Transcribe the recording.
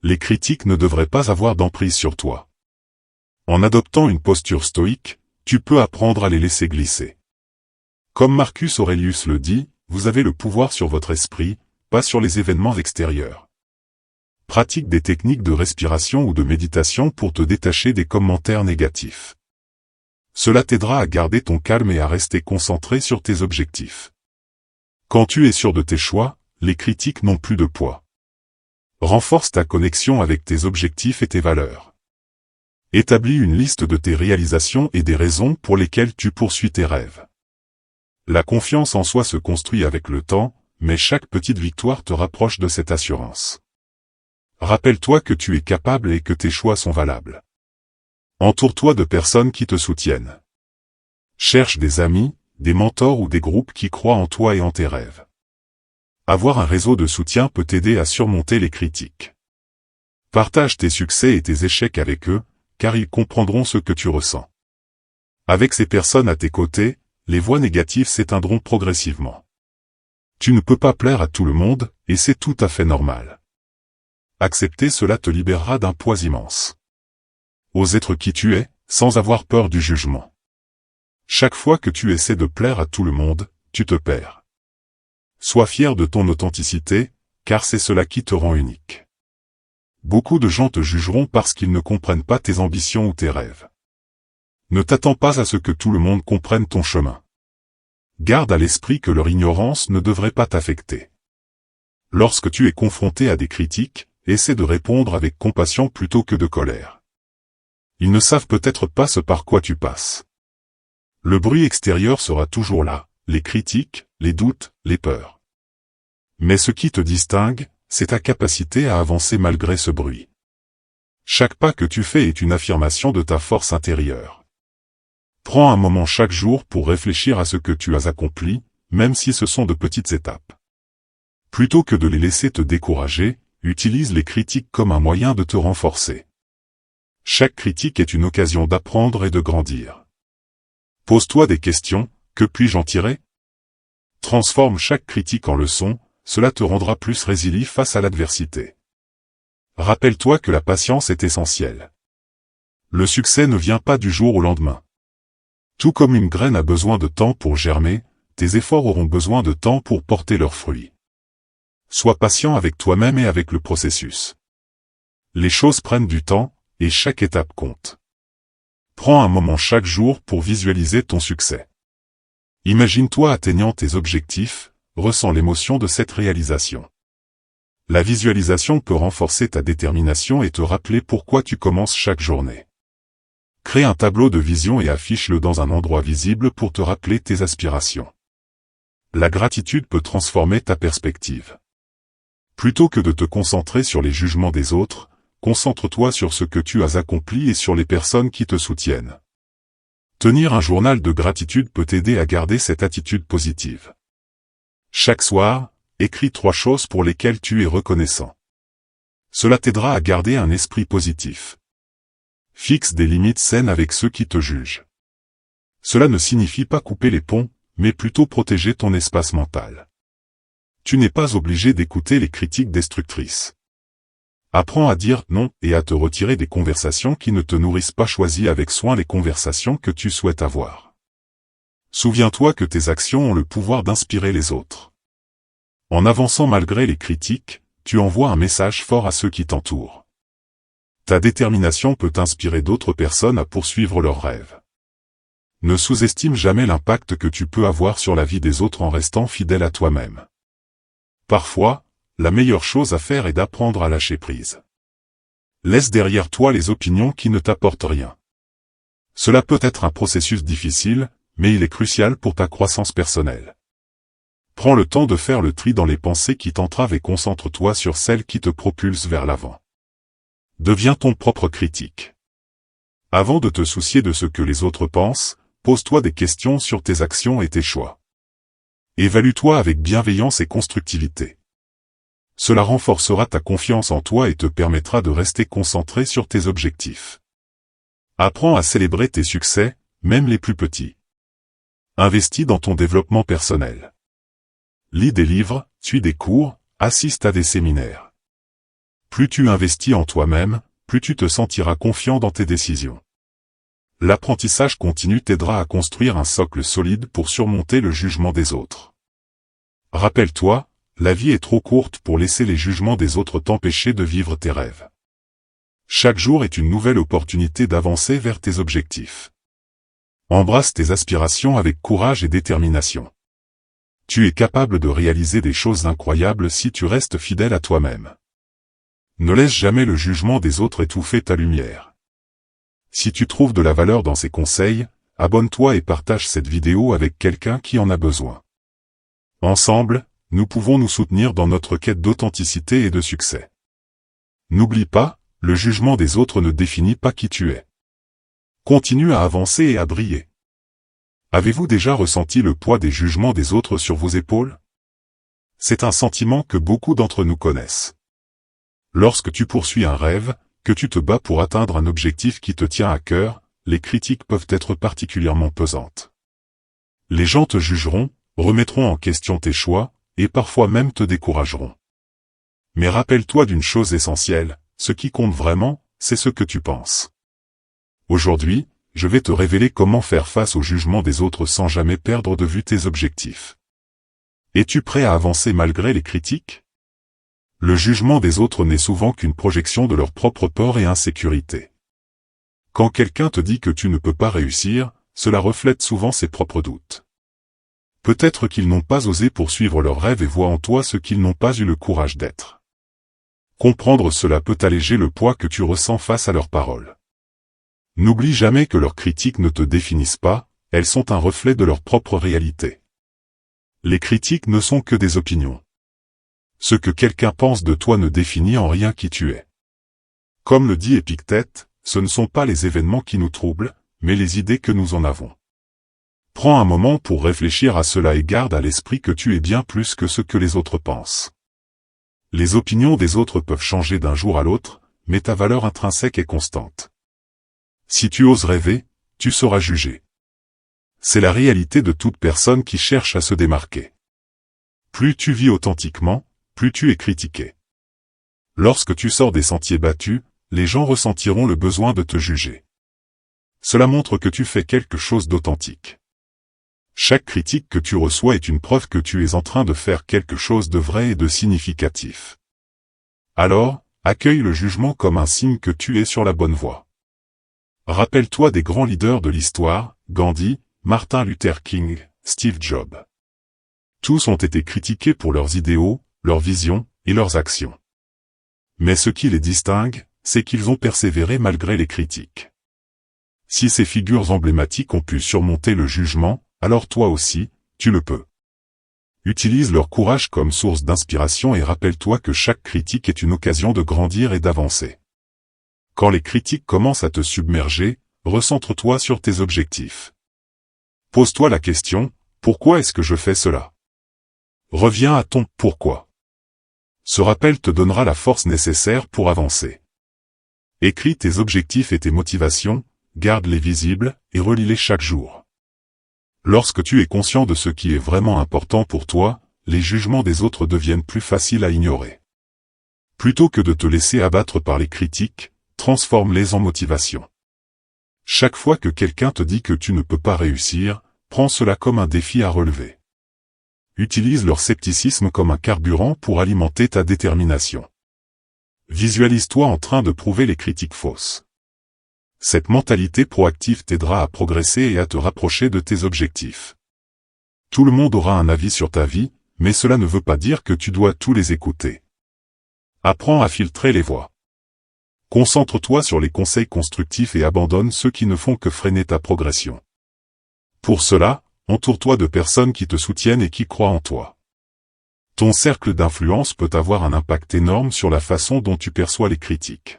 Les critiques ne devraient pas avoir d'emprise sur toi. En adoptant une posture stoïque, tu peux apprendre à les laisser glisser. Comme Marcus Aurelius le dit, vous avez le pouvoir sur votre esprit, pas sur les événements extérieurs. Pratique des techniques de respiration ou de méditation pour te détacher des commentaires négatifs. Cela t'aidera à garder ton calme et à rester concentré sur tes objectifs. Quand tu es sûr de tes choix, les critiques n'ont plus de poids. Renforce ta connexion avec tes objectifs et tes valeurs. Établis une liste de tes réalisations et des raisons pour lesquelles tu poursuis tes rêves. La confiance en soi se construit avec le temps, mais chaque petite victoire te rapproche de cette assurance. Rappelle-toi que tu es capable et que tes choix sont valables. Entoure-toi de personnes qui te soutiennent. Cherche des amis, des mentors ou des groupes qui croient en toi et en tes rêves. Avoir un réseau de soutien peut t'aider à surmonter les critiques. Partage tes succès et tes échecs avec eux, car ils comprendront ce que tu ressens. Avec ces personnes à tes côtés, les voix négatives s'éteindront progressivement. Tu ne peux pas plaire à tout le monde, et c'est tout à fait normal. Accepter cela te libérera d'un poids immense. Ose être qui tu es, sans avoir peur du jugement. Chaque fois que tu essaies de plaire à tout le monde, tu te perds. Sois fier de ton authenticité, car c'est cela qui te rend unique. Beaucoup de gens te jugeront parce qu'ils ne comprennent pas tes ambitions ou tes rêves. Ne t'attends pas à ce que tout le monde comprenne ton chemin. Garde à l'esprit que leur ignorance ne devrait pas t'affecter. Lorsque tu es confronté à des critiques, essaie de répondre avec compassion plutôt que de colère. Ils ne savent peut-être pas ce par quoi tu passes. Le bruit extérieur sera toujours là, les critiques, les doutes, les peurs. Mais ce qui te distingue, c'est ta capacité à avancer malgré ce bruit. Chaque pas que tu fais est une affirmation de ta force intérieure. Prends un moment chaque jour pour réfléchir à ce que tu as accompli, même si ce sont de petites étapes. Plutôt que de les laisser te décourager, utilise les critiques comme un moyen de te renforcer. Chaque critique est une occasion d'apprendre et de grandir. Pose-toi des questions, que puis-je en tirer? Transforme chaque critique en leçon, cela te rendra plus résilient face à l'adversité. Rappelle-toi que la patience est essentielle. Le succès ne vient pas du jour au lendemain. Tout comme une graine a besoin de temps pour germer, tes efforts auront besoin de temps pour porter leurs fruits. Sois patient avec toi-même et avec le processus. Les choses prennent du temps, et chaque étape compte. Prends un moment chaque jour pour visualiser ton succès. Imagine-toi atteignant tes objectifs, ressens l'émotion de cette réalisation. La visualisation peut renforcer ta détermination et te rappeler pourquoi tu commences chaque journée. Crée un tableau de vision et affiche-le dans un endroit visible pour te rappeler tes aspirations. La gratitude peut transformer ta perspective. Plutôt que de te concentrer sur les jugements des autres, concentre-toi sur ce que tu as accompli et sur les personnes qui te soutiennent. Tenir un journal de gratitude peut t'aider à garder cette attitude positive. Chaque soir, écris 3 choses pour lesquelles tu es reconnaissant. Cela t'aidera à garder un esprit positif. Fixe des limites saines avec ceux qui te jugent. Cela ne signifie pas couper les ponts, mais plutôt protéger ton espace mental. Tu n'es pas obligé d'écouter les critiques destructrices. Apprends à dire non et à te retirer des conversations qui ne te nourrissent pas. Choisis avec soin les conversations que tu souhaites avoir. Souviens-toi que tes actions ont le pouvoir d'inspirer les autres. En avançant malgré les critiques, tu envoies un message fort à ceux qui t'entourent. Ta détermination peut inspirer d'autres personnes à poursuivre leurs rêves. Ne sous-estime jamais l'impact que tu peux avoir sur la vie des autres en restant fidèle à toi-même. Parfois, la meilleure chose à faire est d'apprendre à lâcher prise. Laisse derrière toi les opinions qui ne t'apportent rien. Cela peut être un processus difficile, mais il est crucial pour ta croissance personnelle. Prends le temps de faire le tri dans les pensées qui t'entravent et concentre-toi sur celles qui te propulsent vers l'avant. Deviens ton propre critique. Avant de te soucier de ce que les autres pensent, pose-toi des questions sur tes actions et tes choix. Évalue-toi avec bienveillance et constructivité. Cela renforcera ta confiance en toi et te permettra de rester concentré sur tes objectifs. Apprends à célébrer tes succès, même les plus petits. Investis dans ton développement personnel. Lis des livres, suis des cours, assiste à des séminaires. Plus tu investis en toi-même, plus tu te sentiras confiant dans tes décisions. L'apprentissage continu t'aidera à construire un socle solide pour surmonter le jugement des autres. Rappelle-toi, la vie est trop courte pour laisser les jugements des autres t'empêcher de vivre tes rêves. Chaque jour est une nouvelle opportunité d'avancer vers tes objectifs. Embrasse tes aspirations avec courage et détermination. Tu es capable de réaliser des choses incroyables si tu restes fidèle à toi-même. Ne laisse jamais le jugement des autres étouffer ta lumière. Si tu trouves de la valeur dans ces conseils, abonne-toi et partage cette vidéo avec quelqu'un qui en a besoin. Ensemble, nous pouvons nous soutenir dans notre quête d'authenticité et de succès. N'oublie pas, le jugement des autres ne définit pas qui tu es. Continue à avancer et à briller. Avez-vous déjà ressenti le poids des jugements des autres sur vos épaules? C'est un sentiment que beaucoup d'entre nous connaissent. Lorsque tu poursuis un rêve, que tu te bats pour atteindre un objectif qui te tient à cœur, les critiques peuvent être particulièrement pesantes. Les gens te jugeront, remettront en question tes choix, et parfois même te décourageront. Mais rappelle-toi d'une chose essentielle, ce qui compte vraiment, c'est ce que tu penses. Aujourd'hui, je vais te révéler comment faire face au jugement des autres sans jamais perdre de vue tes objectifs. Es-tu prêt à avancer malgré les critiques? Le jugement des autres n'est souvent qu'une projection de leur propre peur et insécurité. Quand quelqu'un te dit que tu ne peux pas réussir, cela reflète souvent ses propres doutes. Peut-être qu'ils n'ont pas osé poursuivre leurs rêves et voient en toi ce qu'ils n'ont pas eu le courage d'être. Comprendre cela peut alléger le poids que tu ressens face à leurs paroles. N'oublie jamais que leurs critiques ne te définissent pas, elles sont un reflet de leur propre réalité. Les critiques ne sont que des opinions. Ce que quelqu'un pense de toi ne définit en rien qui tu es. Comme le dit Épictète, ce ne sont pas les événements qui nous troublent, mais les idées que nous en avons. Prends un moment pour réfléchir à cela et garde à l'esprit que tu es bien plus que ce que les autres pensent. Les opinions des autres peuvent changer d'un jour à l'autre, mais ta valeur intrinsèque est constante. Si tu oses rêver, tu seras jugé. C'est la réalité de toute personne qui cherche à se démarquer. Plus tu vis authentiquement, plus tu es critiqué. Lorsque tu sors des sentiers battus, les gens ressentiront le besoin de te juger. Cela montre que tu fais quelque chose d'authentique. Chaque critique que tu reçois est une preuve que tu es en train de faire quelque chose de vrai et de significatif. Alors, accueille le jugement comme un signe que tu es sur la bonne voie. Rappelle-toi des grands leaders de l'histoire, Gandhi, Martin Luther King, Steve Jobs. Tous ont été critiqués pour leurs idéaux, leurs visions et leurs actions. Mais ce qui les distingue, c'est qu'ils ont persévéré malgré les critiques. Si ces figures emblématiques ont pu surmonter le jugement, alors toi aussi, tu le peux. Utilise leur courage comme source d'inspiration et rappelle-toi que chaque critique est une occasion de grandir et d'avancer. Quand les critiques commencent à te submerger, recentre-toi sur tes objectifs. Pose-toi la question, pourquoi est-ce que je fais cela? Reviens à ton « pourquoi ». Ce rappel te donnera la force nécessaire pour avancer. Écris tes objectifs et tes motivations, garde-les visibles et relis-les chaque jour. Lorsque tu es conscient de ce qui est vraiment important pour toi, les jugements des autres deviennent plus faciles à ignorer. Plutôt que de te laisser abattre par les critiques, transforme-les en motivation. Chaque fois que quelqu'un te dit que tu ne peux pas réussir, prends cela comme un défi à relever. Utilise leur scepticisme comme un carburant pour alimenter ta détermination. Visualise-toi en train de prouver les critiques fausses. Cette mentalité proactive t'aidera à progresser et à te rapprocher de tes objectifs. Tout le monde aura un avis sur ta vie, mais cela ne veut pas dire que tu dois tous les écouter. Apprends à filtrer les voix. Concentre-toi sur les conseils constructifs et abandonne ceux qui ne font que freiner ta progression. Pour cela, entoure-toi de personnes qui te soutiennent et qui croient en toi. Ton cercle d'influence peut avoir un impact énorme sur la façon dont tu perçois les critiques.